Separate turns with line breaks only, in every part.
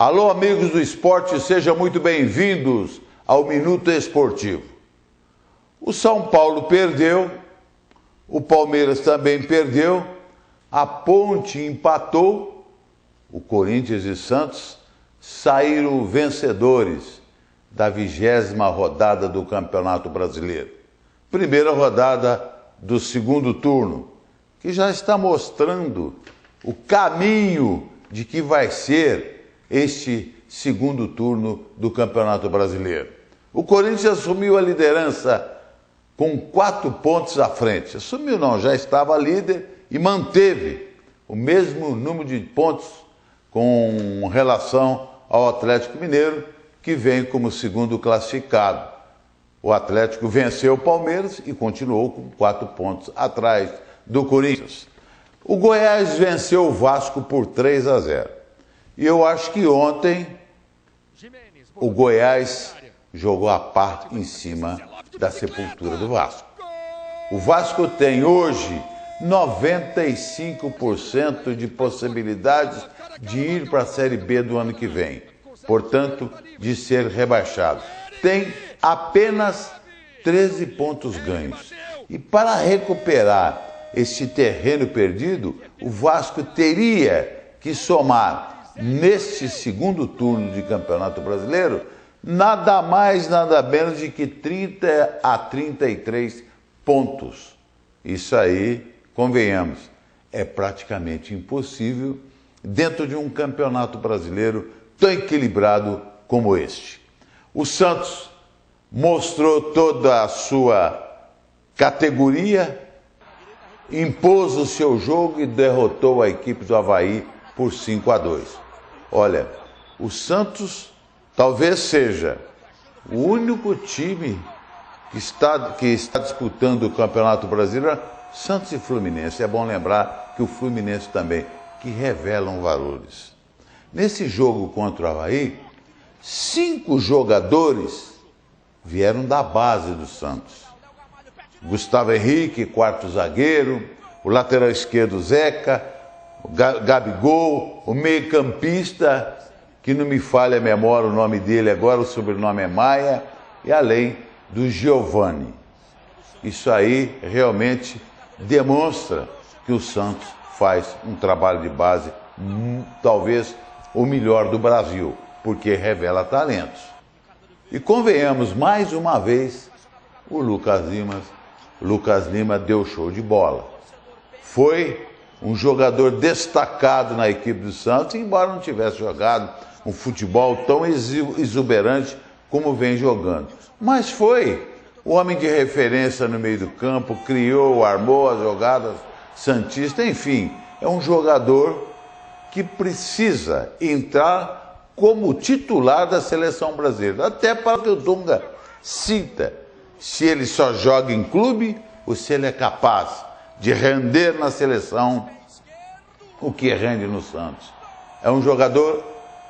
Alô, amigos do esporte, sejam muito bem-vindos ao Minuto Esportivo. O São Paulo perdeu, o Palmeiras também perdeu, a Ponte empatou, o Corinthians e Santos saíram vencedores da 20ª rodada do Campeonato Brasileiro. Primeira rodada do segundo turno, que já está mostrando o caminho de que vai ser este segundo turno do Campeonato Brasileiro. O Corinthians assumiu a liderança com 4 pontos à frente. Assumiu não, já estava líder e manteve o mesmo número de pontos com relação ao Atlético Mineiro, que vem como segundo classificado. O Atlético venceu o Palmeiras e continuou com 4 pontos atrás do Corinthians. O Goiás venceu o Vasco por 3-0. E eu acho que ontem o Goiás jogou a pá em cima da sepultura do Vasco. O Vasco tem hoje 95% de possibilidades de ir para a Série B do ano que vem. Portanto, de ser rebaixado. Tem apenas 13 pontos ganhos. E para recuperar este terreno perdido, o Vasco teria que somar neste segundo turno de Campeonato Brasileiro nada mais, nada menos de que 30 a 33 pontos. Isso aí, convenhamos, é praticamente impossível dentro de um campeonato brasileiro tão equilibrado como este. O Santos mostrou toda a sua categoria, impôs o seu jogo e derrotou a equipe do Avaí por 5-2. Olha, o Santos talvez seja o único time que está disputando o Campeonato Brasileiro, Santos e Fluminense. É bom lembrar que o Fluminense também, que revelam valores. Nesse jogo contra o Avaí, 5 jogadores vieram da base do Santos. Gustavo Henrique, quarto zagueiro, o lateral esquerdo Zeca, o Gabigol, o meio-campista, que não me falha a memória o nome dele agora, o sobrenome é Maia, e além do Giovani. Isso aí realmente demonstra que o Santos faz um trabalho de base, talvez o melhor do Brasil, porque revela talentos. E convenhamos, mais uma vez, o Lucas Lima deu show de bola. Foi um jogador destacado na equipe do Santos, embora não tivesse jogado um futebol tão exuberante como vem jogando. Mas foi o homem de referência no meio do campo, criou, armou as jogadas santistas, enfim, é um jogador que precisa entrar como titular da seleção brasileira, até para que o Dunga sinta se ele só joga em clube ou se ele é capaz de render na seleção o que rende no Santos. É um jogador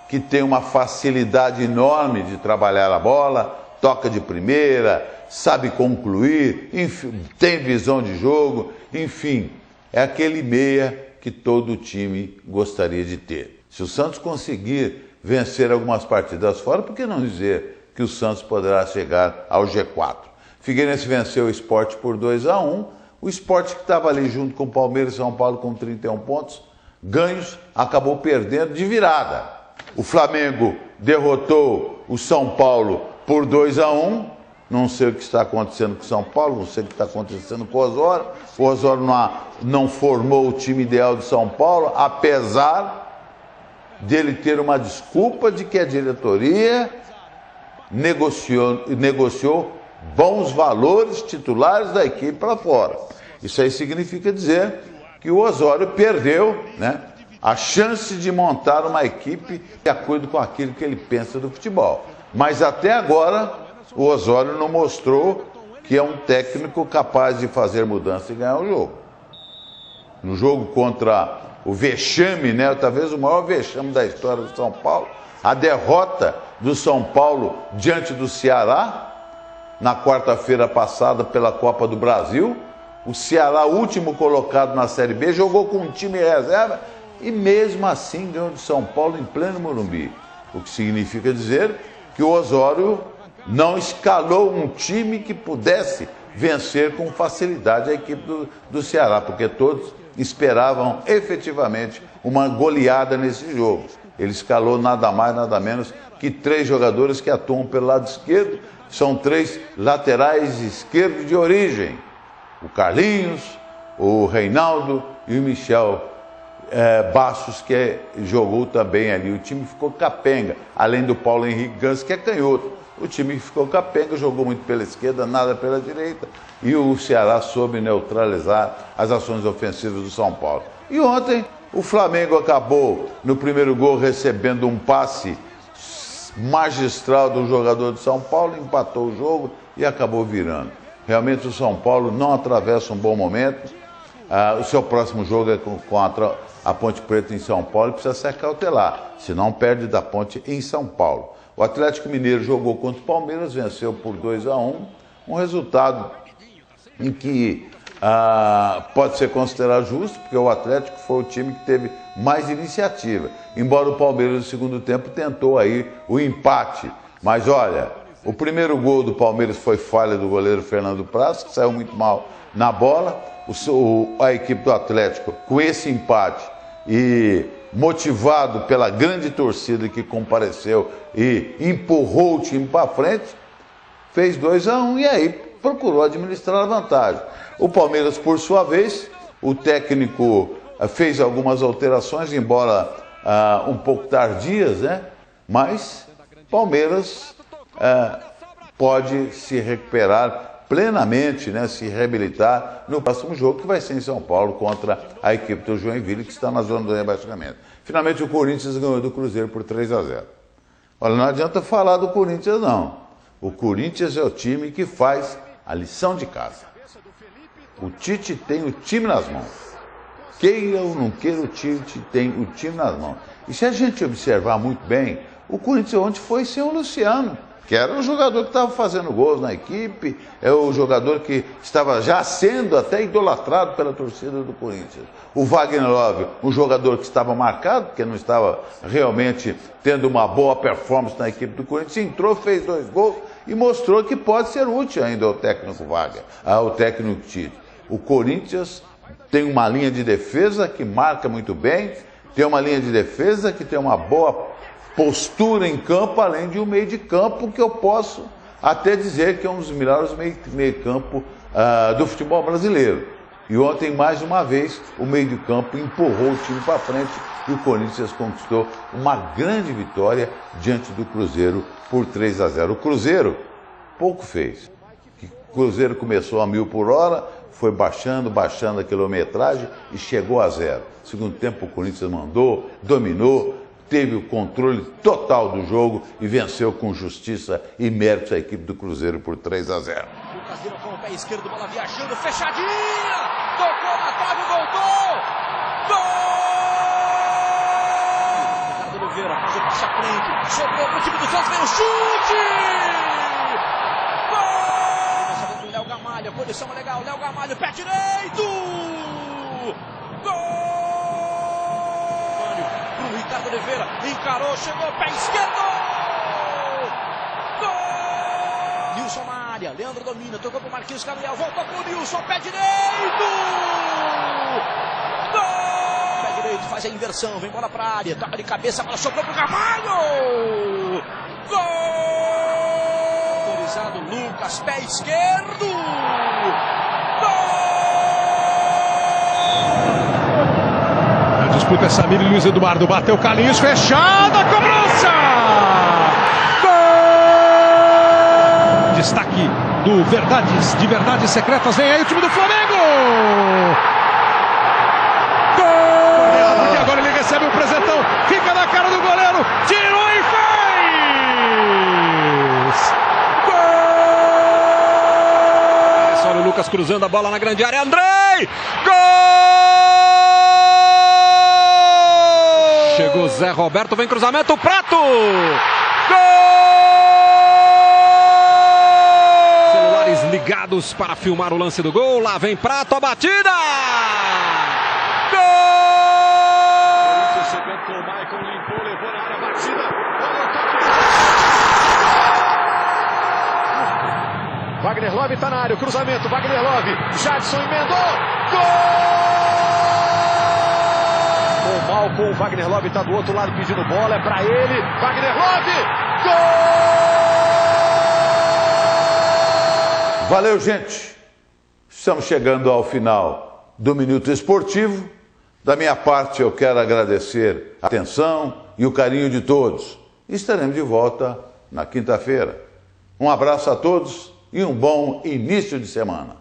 que tem uma facilidade enorme de trabalhar a bola, toca de primeira, sabe concluir, enfim, tem visão de jogo, enfim, é aquele meia que todo time gostaria de ter. Se o Santos conseguir vencer algumas partidas fora, por que não dizer que o Santos poderá chegar ao G4? Figueirense venceu o Sport por 2-1, o Sport que estava ali junto com o Palmeiras e São Paulo com 31 pontos ganhos, acabou perdendo de virada. O Flamengo derrotou o São Paulo por 2-1, não sei o que está acontecendo com o São Paulo, não sei o que está acontecendo com o Osório. O Osório não formou o time ideal de São Paulo, apesar dele ter uma desculpa de que a diretoria negociou bons valores titulares da equipe para fora. Isso aí significa dizer que o Osório perdeu, né, a chance de montar uma equipe de acordo com aquilo que ele pensa do futebol. Mas até agora o Osório não mostrou que é um técnico capaz de fazer mudança e ganhar o jogo. No jogo contra o vexame, né, talvez o maior vexame da história do São Paulo, a derrota do São Paulo diante do Ceará, na quarta-feira passada pela Copa do Brasil. O Ceará, último colocado na Série B, jogou com um time reserva e mesmo assim ganhou de São Paulo em pleno Morumbi. o que significa dizer que o Osório não escalou um time que pudesse vencer com facilidade a equipe do Ceará, porque todos esperavam efetivamente uma goleada nesse jogo. Ele escalou nada mais, nada menos que 3 jogadores que atuam pelo lado esquerdo, são 3 laterais esquerdos de origem: o Carlinhos, o Reinaldo e o Michel Bastos, que jogou também ali. O time ficou capenga, além do Paulo Henrique Gans, que é canhoto. O time ficou capenga, jogou muito pela esquerda, nada pela direita, e o Ceará soube neutralizar as ações ofensivas do São Paulo. E ontem o Flamengo acabou no primeiro gol recebendo um passe magistral do jogador de São Paulo, empatou o jogo e acabou virando. Realmente o São Paulo não atravessa um bom momento. O seu próximo jogo é com a Ponte Preta em São Paulo e precisa se acautelar, senão perde da Ponte em São Paulo. O Atlético Mineiro jogou contra o Palmeiras, venceu por 2-1, um resultado em que pode ser considerado justo, porque o Atlético foi o time que teve mais iniciativa, embora o Palmeiras no segundo tempo tentou aí o empate. Mas olha, o primeiro gol do Palmeiras foi falha do goleiro Fernando Praz, que saiu muito mal na bola. A equipe do Atlético, com esse empate e motivado pela grande torcida que compareceu e empurrou o time para frente, fez 2-1 e aí procurou administrar a vantagem. O Palmeiras, por sua vez, o técnico fez algumas alterações, embora um pouco tardias, né? Mas Palmeiras pode se recuperar plenamente, né, se reabilitar no próximo jogo, que vai ser em São Paulo contra a equipe do Joinville, que está na zona do rebaixamento. Finalmente o Corinthians ganhou do Cruzeiro por 3-0. Olha, não adianta falar do Corinthians não. O Corinthians é o time que faz a lição de casa. O Tite tem o time nas mãos. Queira ou não queira, o Tite tem o time nas mãos. E se a gente observar muito bem, o Corinthians ontem foi sem o Luciano, que era o jogador que estava fazendo gols na equipe, é o jogador que estava já sendo até idolatrado pela torcida do Corinthians. O Wagner Love, um jogador que estava marcado, porque não estava realmente tendo uma boa performance na equipe do Corinthians, entrou, fez 2 gols e mostrou que pode ser útil ainda ao técnico Wagner, ao técnico Tite. O Corinthians tem uma linha de defesa que marca muito bem, tem uma linha de defesa que tem uma boa postura em campo, além de um meio de campo que eu posso até dizer que é um dos melhores meio campo do futebol brasileiro. E ontem, mais uma vez, o meio de campo empurrou o time para frente e o Corinthians conquistou uma grande vitória diante do Cruzeiro por 3-0. O Cruzeiro pouco fez. O Cruzeiro começou a 1000 por hora, foi baixando a quilometragem e chegou a 0. Segundo tempo, o Corinthians mandou, dominou, teve o controle total do jogo e venceu com justiça e méritos a equipe do Cruzeiro por 3-0.
Lucas Lima com o pé esquerdo, bola viajando, fechadinha! Tocou na trave, voltou! Gol! Ricardo Oliveira faz o passe à frente, sobrou pro time do Santos, vem o chute! Gol! Léo Gamalho, posição legal, Léo Gamalho, pé direito! Gol! Ricardo Oliveira encarou, chegou, pé esquerdo! Gol! Nilson na área, Leandro domina, tocou pro Marquinhos Gabriel, voltou pro Nilson, pé direito! Gol! Pé direito, faz a inversão, vem bola pra área, toca de cabeça, bola sobrou pro Gamalho! Gol! Autorizado Lucas, pé esquerdo! Gol!
Disputa é Samir e Luiz Eduardo, bateu Carlinhos, fechada a cobrança! Gol! Destaque do Verdades Secretas, vem aí o time do Flamengo! Gol! Porque agora ele recebe o presentão, fica na cara do goleiro, tirou e fez! Gol! Olha o Lucas cruzando a bola na grande área, Andrei! Gol! Chegou Zé Roberto, vem cruzamento, Prato! Gol! Celulares ligados para filmar o lance do gol. Lá vem Prato, a batida! Gol!
Marcou, o Maicon limpou, levou na área, batida. Olha o toque. Wagner Love está na área, o cruzamento, Wagner Love. Jadson emendou. Gol! Com o Malcom, o Wagner Love está do outro lado pedindo bola, é para ele. Wagner Love. Gol!
Valeu, gente. Estamos chegando ao final do Minuto Esportivo. Da minha parte, eu quero agradecer a atenção e o carinho de todos. Estaremos de volta na quinta-feira. Um abraço a todos e um bom início de semana.